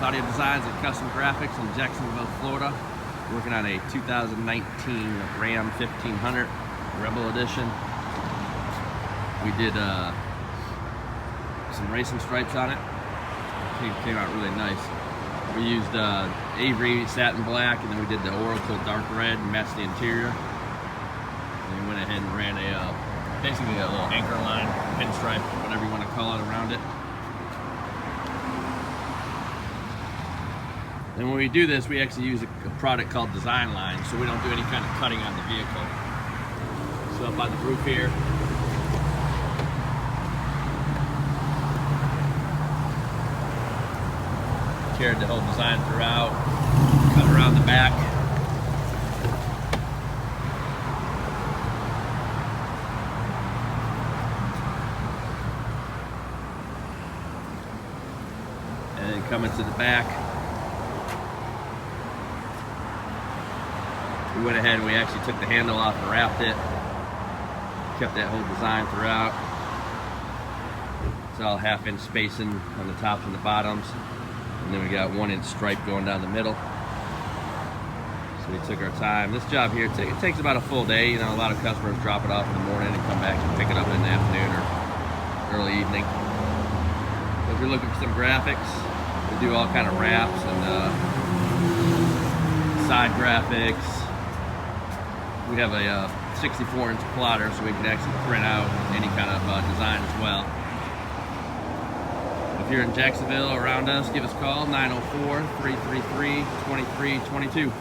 Audio Designs and Custom Graphics in Jacksonville, Florida. Working on a 2019 Ram 1500 Rebel Edition. We did some racing stripes on it. Came out really nice. We used Avery satin black, and then we did the Oracle dark red and matched the interior. And we went ahead and ran basically a little anchor line, pinstripe, whatever you want to call it, around it. And when we do this, we actually use a product called Design Line, so we don't do any kind of cutting on the vehicle. So up on the roof here, carried the whole design throughout, cut around the back. And then coming to the back, we went ahead and we actually took the handle off and wrapped it. Kept that whole design throughout. It's all half-inch spacing on the tops and the bottoms. And then we got 1-inch stripe going down the middle. So we took our time. This job here, it takes about a full day. You know, a lot of customers drop it off in the morning and come back and pick it up in the afternoon or early evening. So if you're looking for some graphics, we do all kind of wraps and side graphics. We have a 64-inch plotter, so we can actually print out any kind of design as well. If you're in Jacksonville or around us, give us a call, 904-333-2322.